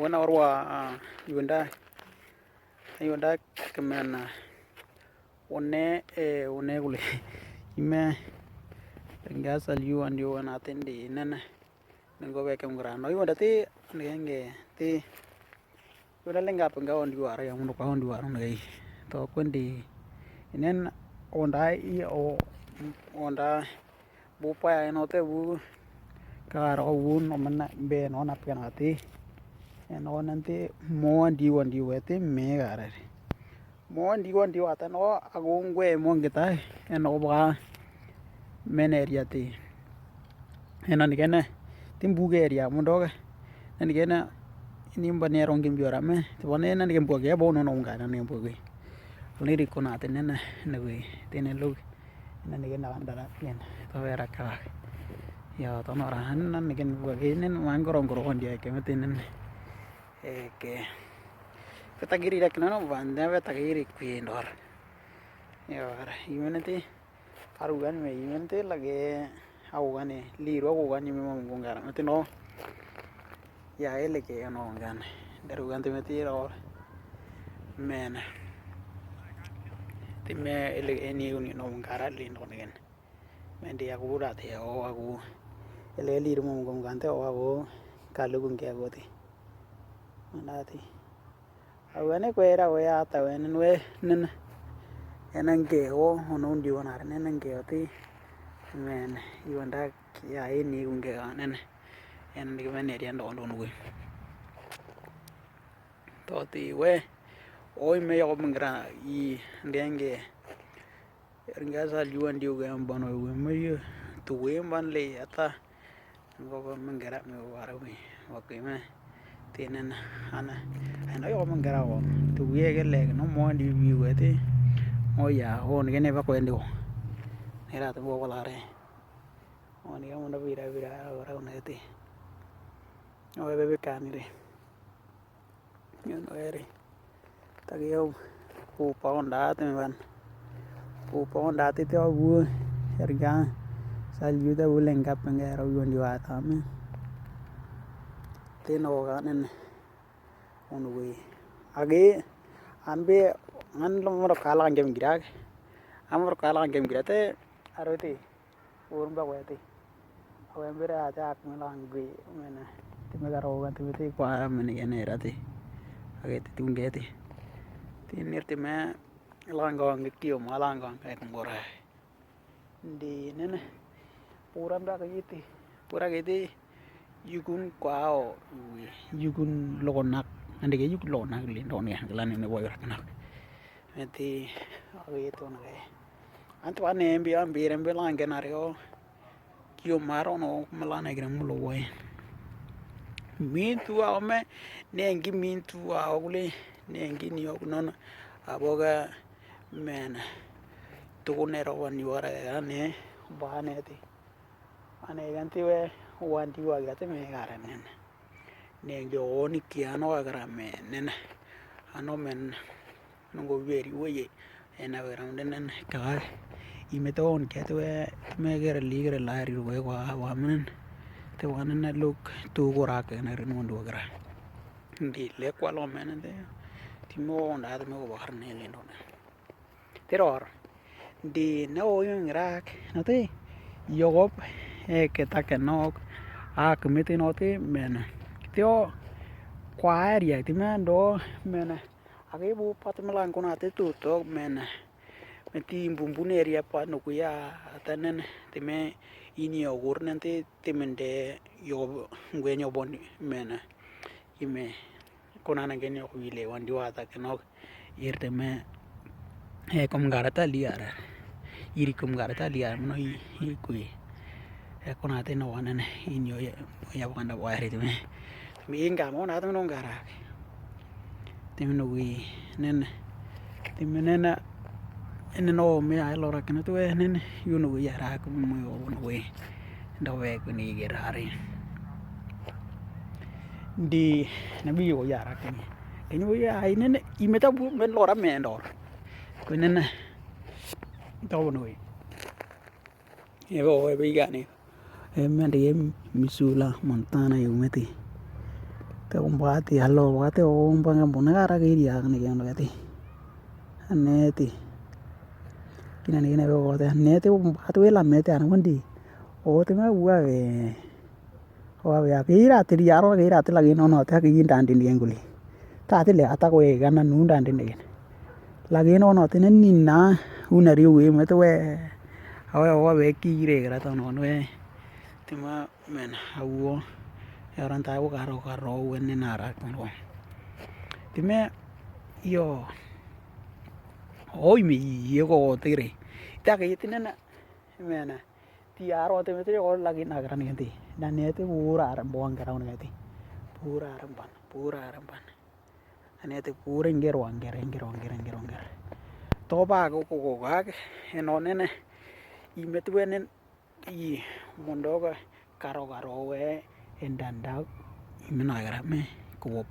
wana orwa yunda kemana wone gule yime ngasal yuan yuan atendi nana ngo weke ngrano yunda ti ngenge ti yunda lenga penga on yuara yang mundo on yuara ngai to kwendi inen onda onda bupa ya no te bu karo wun omana be no na penati eno nanti mo di wete me gare mo di wata no agungwe mo ngita eno ba meneriati eno nigene timbuge area mundo nigene nimba ne rongim biora me to ne na nigem boge bo no ngana ne boge ni rikona tenena newe tenelo na nigena andara yen to era ka ya to no ran na nigen boge nen mangorong gorong dia ke metenen ke petagiri dak no banda petagiri kuindor ya imenete arugan me imenete lage awgane liro awgane me mongara metino ya ele ke no ngane darugan te metiro men time ele eni uni no ngara lindo ngen mendi aku ura te o aku ele liro mongante o aku kalugun ke agoti manati awene kwera we ata wenen we nen enange o onondi wonar nenange oti men yonda ya eni unge nen en digene riendo ndo we toti we oi me yo mengra I ndenge ringaza juan diuga ambano we me tu we man le ata ngo mengerak me warawi oke me tenen ana yo mengerak o tu we gele no mo di wi we te o ya o ngene ba kwendo era to bo walare o ni mo na vira ora unete o bebe kanire yo no ere tagio pupa onda te ban pupa onda te to bu erga salyuda bulenga pengero yondi wata me teno ganen onwe age anbe anlo moro kala ngem girak amor kala ngem girate aroti urumba wete awembere ata akmelangi mena timegaro ganti mete kwa meni enerati age tungeti tinirti me langong kio malangong kayak ngora di nene puram ba kayiti pura kayiti yugun kwao yugun lonak ande ke yug lonak lindo ne nglan ne boy raknak meti age to ne anto ane mbi rembe lange nario kio maro no malana gram lo boy mintu ame nengi mintu agule nengi ni ok non aboga men tukunero wani wara ane bane ti ane ganti we wandi wagate me garanen nengi oni kiano agrame nen ano men nongo veri weye ena veranden ka imeton ketwe me ger ligre lari we wa men te wanen look tu gora ke na renondo gra ndi le kwalo men de timo onda me go barne le no teror di Ninowe Yetut nate yogop ketakenok Akumi note men tio kwa area timando men age bu patmelan konate tuto men meti bumbun area pa no kuya tanen time ini ogur nanti timende yo ngwenyo boni men yime konana gene ko wile wandi wata kenok irte me kom garata liara iri kom garata liara no I kui konate no wanen inyo ya wanda wari me minga mo na no ngara timno wi nen timenena no me ai lora kena tu nen yuno wi ara ko mo no we ndawe ko ni gerari di nabi yo yara kenyo ya inen imeta bu men lora me ndor kunena to no we ebo we gani mende Missoula Montana yumeti kumbati halo wakati ombanga mengerak ini ya nih yang lagi aneti kina nih nih waktu aneti kumbati wela mete anu wandi tema wae ya kira tiri yaro kira tiri lagi nono teh kiri dandi nih guli tadi le ata koe karena nu dandi nih lagi nono teh nina unari we mete we awe kire kira tono we tema men awo orang tahu karo wene narak no time yo hoy mi yo ko tire ta ke tinena mena tiaro te metri ko lagi nagaran ganti dan itu pura aram buang karau ngati pura aram pan ane te pura ngero ngero to ba ko ga enonene imetu wenen I mondoga karo we endandak imenagaramme ko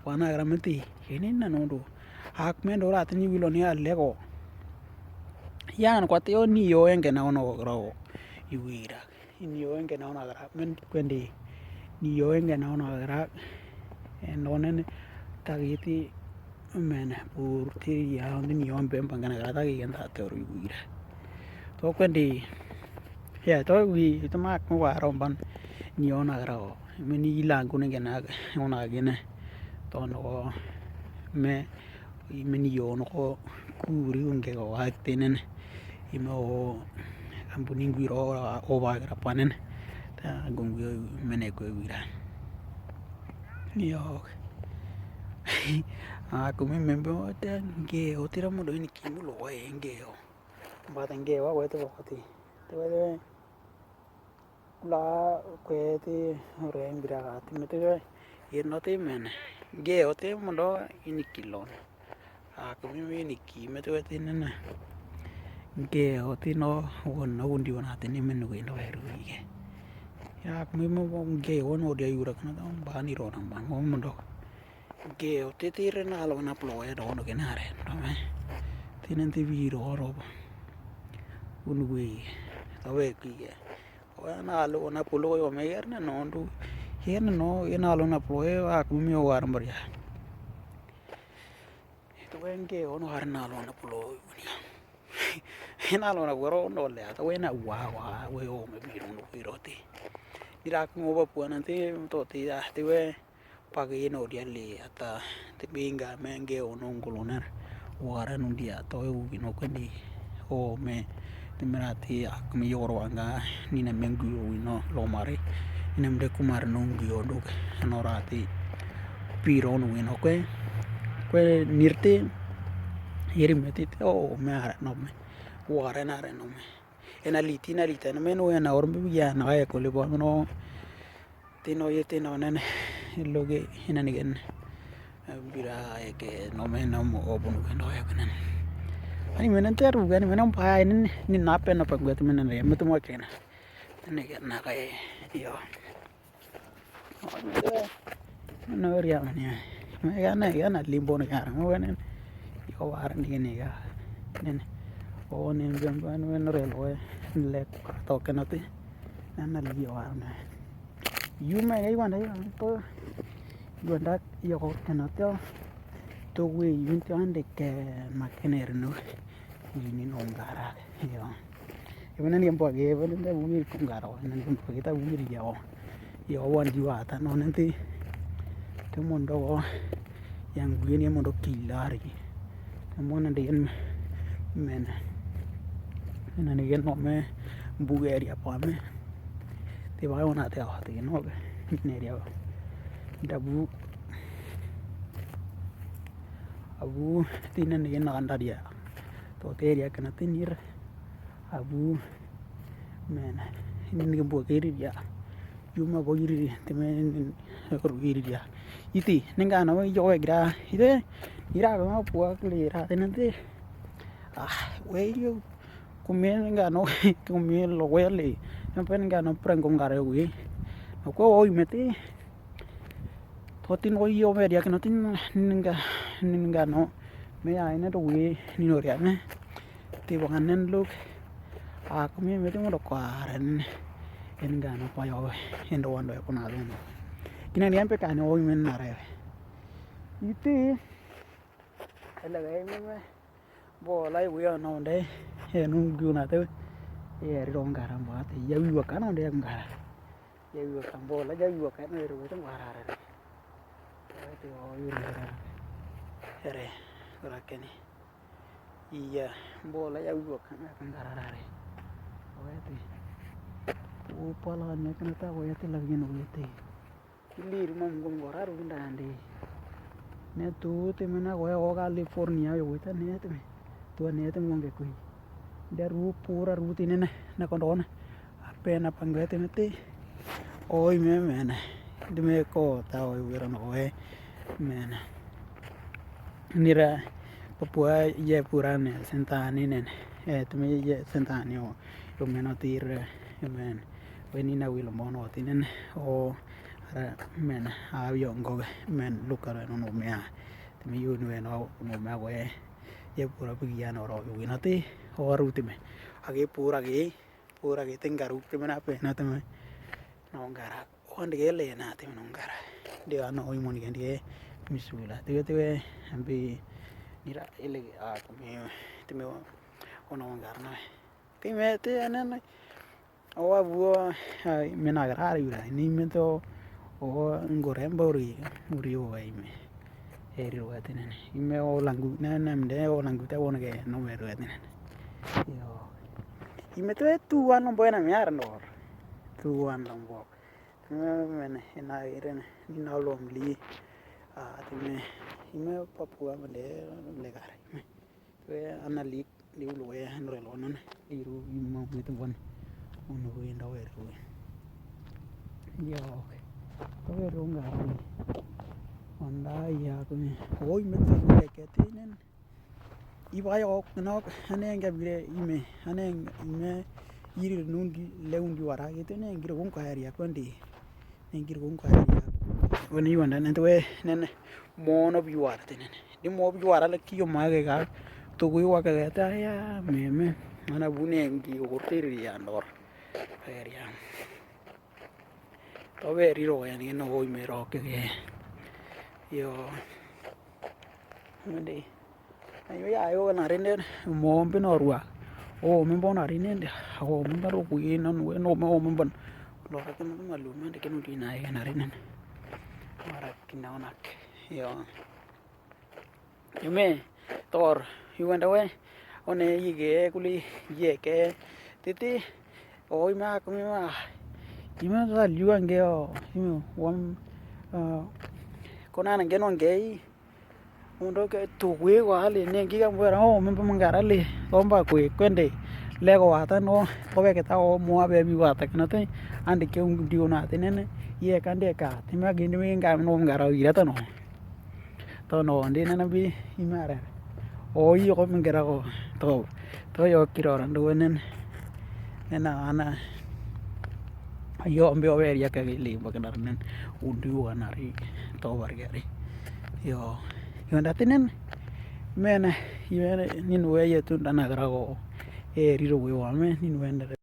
panagaramme ti ini nanodo hak men dora tini wiloni allego yan kwati yo ni yo enke na ono gro iwira ni yo enke na ono gara men kwendi ni yo enke na ono gara enonen tagiti men pur ti ya ni yo bem pangana gara tagi enta teori iwira to kwendi ya to wi itu mak mo romban ni ona gara meni ilang kunen gena ona gene to no me meni yo no ko kuri unge ko atenen imo ampuni gwiro o ba gara panen ta gongu mene ko wira yo Akumi member ta nge o tira mo do ni kimulo wa nge o ba nge wa to wakati te la kwete ren bira ti mete no te men nge o te mo do ini kilon Akumi mi ni ki mete te nena nge o ti no won no undi wona te ni men no ino heru ge ya Akumi mo nge o no dia yura kana ba ni ro nang bang mo do nge o te ti rena lo na plo e do no ke na re no me tienen ti viro ro unwe awe ki na lo na pulo yo me yerne no ndu yerne no ina lo na pulo Akumi o war mbar ya to wenge ono har na lo na pulo ina lo na goro no le to we na wa we o me biro no biro ti ira ko ba pu na te to ti ya te we pagi no dia le ata te binga menge ono ngoloner wara no dia to u no kwendi o me Temerati Akumi yoro anga nina mengu no lomare ina mde kumar nungi oduk anorati piro no wino kwe nirte yerimeti o me ara no me wara na re no me ena lita no me no ena orbe ya na ya ko le bo no tino yete no nene loge ina nigen bira ke no me no mo obunu no ya kanan ani menen teru gani menen pa ini ni nape na pagwet menen ya metu mo kena ne na kai yo no ria ni ya na limbo no ya mo nen yo war ni ne ya nen o nen jamban wen relo le to kenati na li yo war na yume ai wan dai to ndak yo kenati to we yunti ande ke makener no ini mengarak yo even ni empo ge even nda wiri kungaro nan empo kita wiri yo wan jiwa ta no nanti te mondo yang gini mondo kilari mo nan de men nan gen no me bugeri apa me te ba ona te ha te no ne dia dabu abu tinan gen na anda dia to teria kana tinir abu men ini gembo kiri dia yuma bo yiri temen ko yiri dia iti ninga no yo gra ide ira ko po kli ra tenante we yo kumen nga no kumen lo wele pen nga no pren ko ngare we no ko oi meti totin oi yo me dia kana tin ninga no me ai na do we ni no ria me ti wanganen look Akumi meti mo do kwaren en ga no pa yo en do wando ko na do ina niampe kan o men nare iti ele ga me bo lai wi no de e nu guna te e ri ron gara ma te ya wi kan on de ngara ya wi kan bo la ya wi kan ri wi te ngara re te o wi ngara ere ora keni iya bo la ya wi kan ngara re o te o pala ne kan ta o te la gino te ilir mam gum ngora ru ndande ne tu te mena o California yo te ne te tu ne te monge kui daru pura ruti ne na kondona apena pangete mete oi me mena de me ko ta oi wera no e mena nira papua ye purane sentani ne te me ye sentani o yo meno tir men wenina wilo mono tinen o men avio ngoge men lukara no mea te me yun no mea we ye pura pigian oro winati o rutime age pura ge tengaru te mena pe na te me nongara onde gele na te nongara de ano imoni ge Missoula te ambi nira ele Akumi te me ono ngara na te me te ana o abu menagara ira ni mento o ngorembori muri o yime eri o atenen ime o langu na namde o langu te wona ge no me ro atenen yo ime to tu an buena mi arno tu an lombo me na irene ni na lomli atime ime papua mande legare we analik li lo e nre lo non iru mo mit bon ono we ndo we ro yo to we ro ngari onda ya kuni oi me te ke tinen iba yo no anen ga bire ime anen ime yiri nundi leundi wara gitu ne ngir gon ko ya kwandi ngir gon ko ya woni wanda ne to we ne mono bi wara tenen di mo bi wara la kiyo mage ga to go wa ga ta ya me ana bune ngi orteri ya ndor ya to we ri ro ya ni no hoy me ro ke yo mende ayo ya yo na rende mo mbe no ruwa o me bona rinde o me baro ku no no me bon lo ka no malu me de kenu dina ya na rinde mara kinaonak yo yime tor yuanda we one yige kuli ye ke titi oi ma ko ma yime da luange o yime wam kona nge no nge undo ke tu we wa le ne giga mwera o me mengara le omba ku kwende lego ata no obe ke ta o mo abe bi wa ta knote ande ke un dio na tenene ye kande ka te ma gindi me nga no ngara ira ta no to no ande na bi imara o yo ko mengara ko to yo kiro ran do nen na ana yo ambe o ya ka le ba kana nen undi wa na ri to war gari yo ndatinen mena Ninowe Yetut nagara go riro we wa me Ninowe